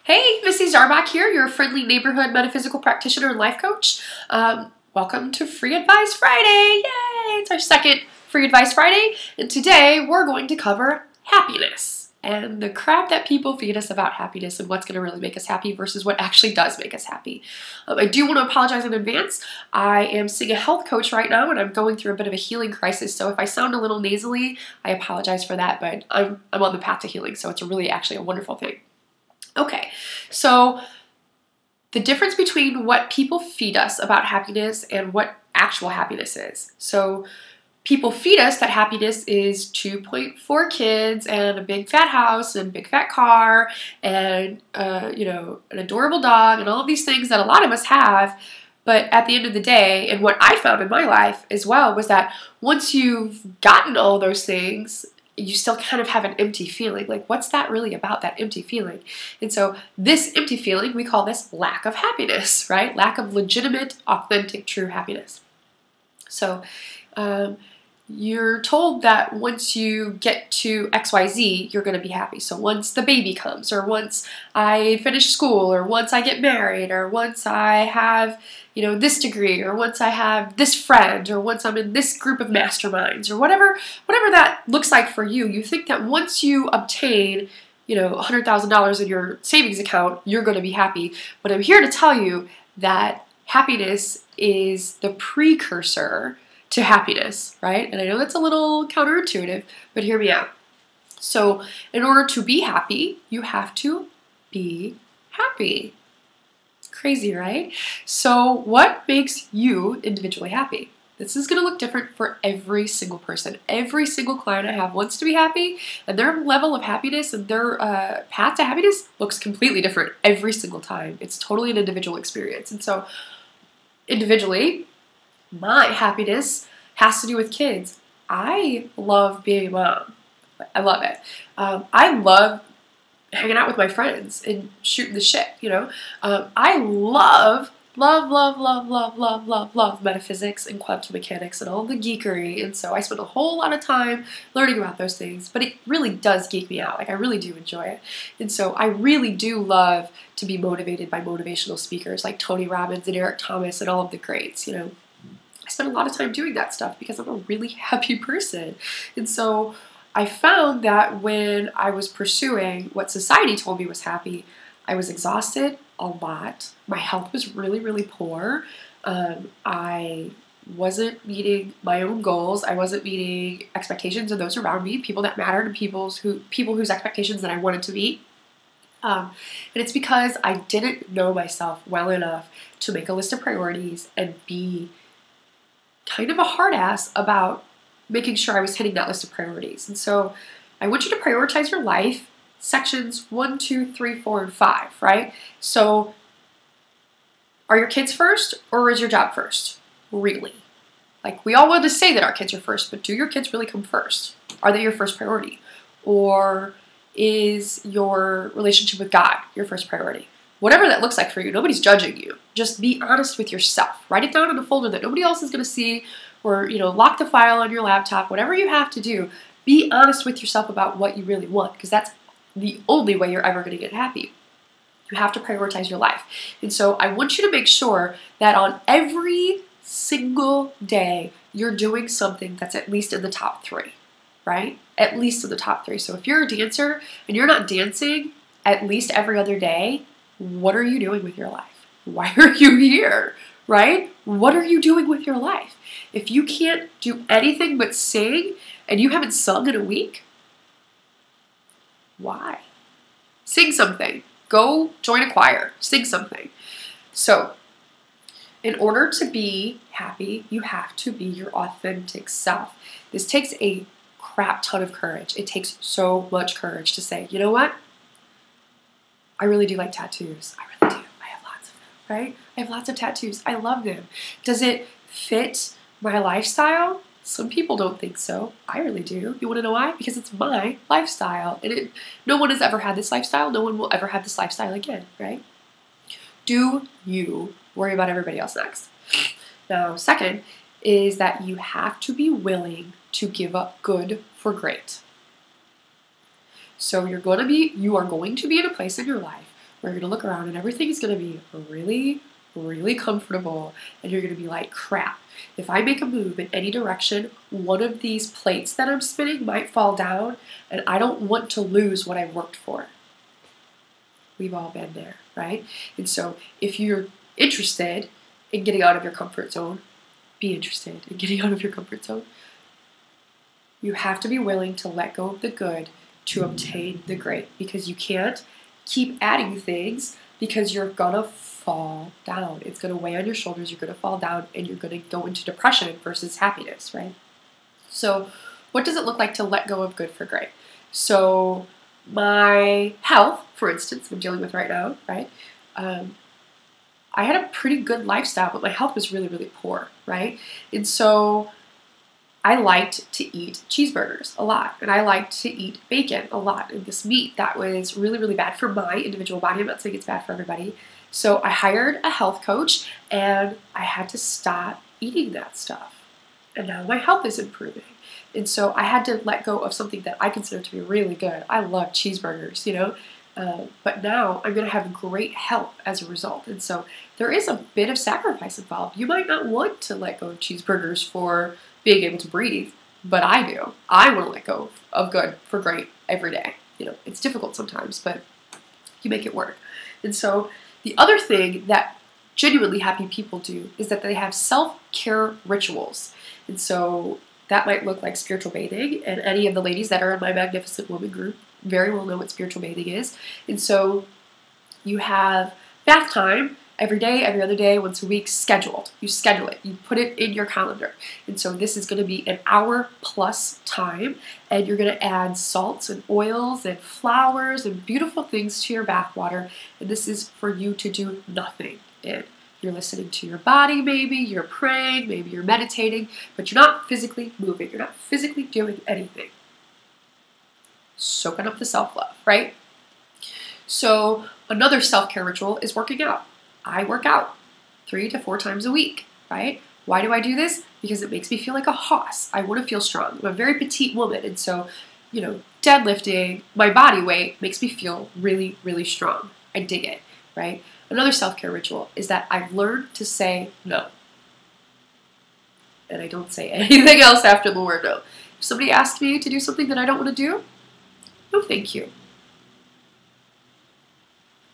Hey, Missy Zarbach here, your friendly neighborhood metaphysical practitioner and life coach. Welcome to Free Advice Friday. Yay! It's our second Free Advice Friday, and today we're going to cover happiness and the crap that people feed us about happiness and what's going to really make us happy versus what actually does make us happy. I do want to apologize in advance. I am seeing a health coach right now, and I'm going through a bit of a healing crisis, so if I sound a little nasally, I apologize for that, but I'm on the path to healing, so it's really actually a wonderful thing. Okay, so the difference between what people feed us about happiness and what actual happiness is. So people feed us that happiness is 2.4 kids and a big fat house and a big fat car and an adorable dog and all of these things that a lot of us have. But at the end of the day, and what I found in my life as well, was that once you've gotten all those things, you still kind of have an empty feeling. Like, what's that really about, that empty feeling? And so this empty feeling, we call this lack of happiness, right? Lack of legitimate, authentic, true happiness. So you're told that once you get to XYZ, you're going to be happy. So once the baby comes, or once I finish school, or once I get married, or once I have, this degree, or once I have this friend, or once I'm in this group of masterminds, or whatever that looks like for you, you think that once you obtain, $100,000 in your savings account, you're going to be happy. But I'm here to tell you that happiness is the precursor to happiness, right? And I know that's a little counterintuitive, but hear me out. So in order to be happy, you have to be happy. It's crazy, right? So what makes you individually happy? This is going to look different for every single person. Every single client I have wants to be happy, and their level of happiness and their path to happiness looks completely different every single time. It's totally an individual experience. And so individually, my happiness has to do with kids. I love being a mom. I love it. I love hanging out with my friends and shooting the shit, I love metaphysics and quantum mechanics and all the geekery, and so I spend a whole lot of time learning about those things, but it really does geek me out. Like, I really do enjoy it. And so I really do love to be motivated by motivational speakers like Tony Robbins and Eric Thomas and all of the greats, I spend a lot of time doing that stuff because I'm a really happy person. And so I found that when I was pursuing what society told me was happy, I was exhausted a lot. My health was really, really poor. I wasn't meeting my own goals. I wasn't meeting expectations of those around me, people that mattered, and people whose expectations that I wanted to meet. And it's because I didn't know myself well enough to make a list of priorities and be kind of a hard ass about making sure I was hitting that list of priorities. And so I want you to prioritize your life, sections 1, 2, 3, 4, and 5, right? So are your kids first, or is your job first? Really? Like, we all want to say that our kids are first, but do your kids really come first? Are they your first priority? Or is your relationship with God your first priority? Whatever that looks like for you, nobody's judging you. Just be honest with yourself. Write it down in a folder that nobody else is going to see, or lock the file on your laptop, whatever you have to do. Be honest with yourself about what you really want, because that's the only way you're ever going to get happy. You have to prioritize your life. And so I want you to make sure that on every single day, you're doing something that's at least in the top 3, right? At least in the top 3. So if you're a dancer and you're not dancing at least every other day, what are you doing with your life? Why are you here, right? What are you doing with your life? If you can't do anything but sing and you haven't sung in a week, why? Sing something. Go join a choir. Sing something. So, in order to be happy, you have to be your authentic self. This takes a crap ton of courage. It takes so much courage to say, you know what? I really do like tattoos. I really do. I have lots of them, right? I have lots of tattoos. I love them. Does it fit my lifestyle? Some people don't think so. I really do. You want to know why? Because it's my lifestyle. And no one has ever had this lifestyle. No one will ever have this lifestyle again, right? Do you worry about everybody else next? Now, second is that you have to be willing to give up good for great. So you are going to be in a place in your life where you're going to look around and everything's going to be really, really comfortable, and you're going to be like, crap, if I make a move in any direction, one of these plates that I'm spinning might fall down, and I don't want to lose what I've worked for. We've all been there, right? And so if you're interested in getting out of your comfort zone, be interested in getting out of your comfort zone. You have to be willing to let go of the good to obtain the great, because you can't keep adding things, because you're gonna fall down. It's gonna weigh on your shoulders, you're gonna fall down, and you're gonna go into depression versus happiness, right? So what does it look like to let go of good for great? So my health, for instance, I'm dealing with right now, right? I had a pretty good lifestyle, but my health was really, really poor, right? And so I liked to eat cheeseburgers a lot, and I liked to eat bacon a lot, and this meat that was really, really bad for my individual body. I'm not saying it's bad for everybody. So I hired a health coach, and I had to stop eating that stuff. And now my health is improving. And so I had to let go of something that I consider to be really good. I love cheeseburgers, you know, but now I'm going to have great health as a result. And so there is a bit of sacrifice involved. You might not want to let go of cheeseburgers for being able to breathe, but I do. I want to let go of good for great every day. You know, it's difficult sometimes, but you make it work. And so the other thing that genuinely happy people do is that they have self-care rituals. And so that might look like spiritual bathing, and any of the ladies that are in my Magnificent Woman group very well know what spiritual bathing is. And so you have bath time every day, every other day, once a week, scheduled. You schedule it. You put it in your calendar. And so this is going to be an hour plus time, and you're going to add salts and oils and flowers and beautiful things to your bath water. And this is for you to do nothing in. You're listening to your body, maybe you're praying, maybe you're meditating, but you're not physically moving. You're not physically doing anything. Soaking up the self-love, right? So another self-care ritual is working out. I work out 3 to 4 times a week, right? Why do I do this? Because it makes me feel like a hoss. I want to feel strong. I'm a very petite woman, and so, you know, deadlifting my body weight makes me feel really, really strong. I dig it, right? Another self-care ritual is that I've learned to say no. And I don't say anything else after the word no. If somebody asks me to do something that I don't want to do, no thank you.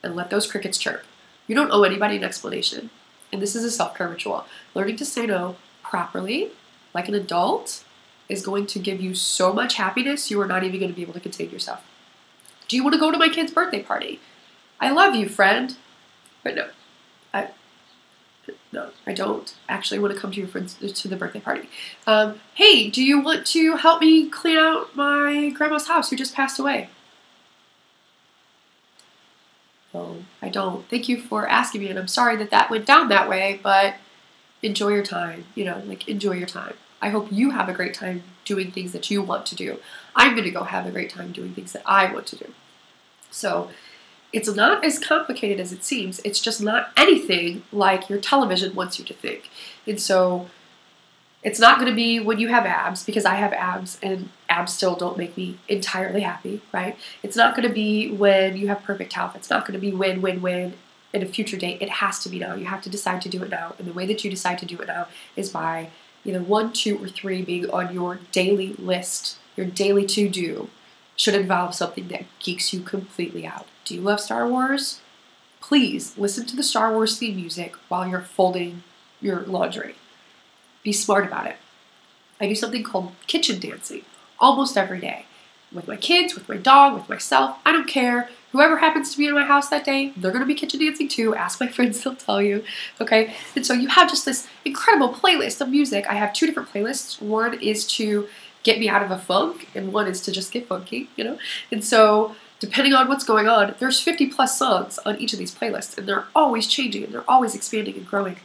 And let those crickets chirp. You don't owe anybody an explanation. And this is a self-care ritual. Learning to say no properly, like an adult, is going to give you so much happiness you are not even going to be able to contain yourself. Do you want to go to my kid's birthday party? I love you, friend. But no, I don't actually want to come to your friends to the birthday party. Hey, do you want to help me clean out my grandma's house who just passed away? No, I don't. Thank you for asking me, and I'm sorry that that went down that way, but enjoy your time. You know, like, enjoy your time. I hope you have a great time doing things that you want to do. I'm going to go have a great time doing things that I want to do. So it's not as complicated as it seems. It's just not anything like your television wants you to think. And so it's not going to be when you have abs, because I have abs and abs still don't make me entirely happy, right? It's not going to be when you have perfect health. It's not going to be when in a future date. It has to be now. You have to decide to do it now. And the way that you decide to do it now is by either 1, 2, or 3 being on your daily list, your daily to-do. Should involve something that geeks you completely out. Do you love Star Wars? Please listen to the Star Wars theme music while you're folding your laundry. Be smart about it. I do something called kitchen dancing almost every day. With my kids, with my dog, with myself. I don't care. Whoever happens to be in my house that day, they're going to be kitchen dancing too. Ask my friends, they'll tell you. Okay? And so you have just this incredible playlist of music. I have 2 different playlists. One is to get me out of a funk, and one is to just get funky, you know? And so, depending on what's going on, there's 50 plus songs on each of these playlists, and they're always changing, and they're always expanding and growing.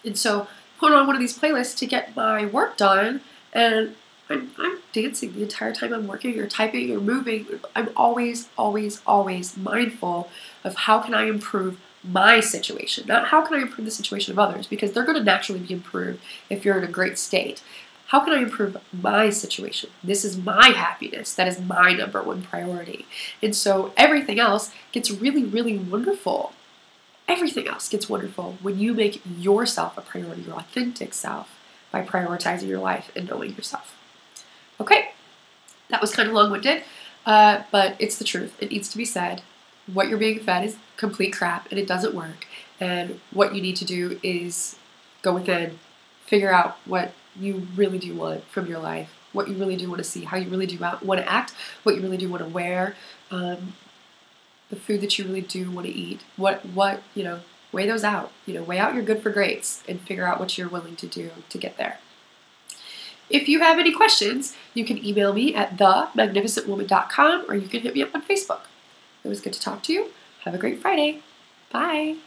And so, put on one of these playlists to get my work done, and I'm dancing the entire time I'm working, or typing, or moving. I'm always, always, always mindful of how can I improve my situation, not how can I improve the situation of others, because they're going to naturally be improved if you're in a great state. How can I improve my situation? This is my happiness. That is my number one priority. And so everything else gets really, really wonderful. Everything else gets wonderful when you make yourself a priority, your authentic self, by prioritizing your life and knowing yourself. Okay, that was kind of long-winded, but it's the truth. It needs to be said. What you're being fed is complete crap, and it doesn't work. And what you need to do is go within, figure out what you really do want from your life, what you really do want to see, how you really do want to act, what you really do want to wear, the food that you really do want to eat. What weigh those out. Weigh out your good for greats and figure out what you're willing to do to get there. If you have any questions, you can email me at themagnificentwoman.com or you can hit me up on Facebook. It was good to talk to you. Have a great Friday. Bye.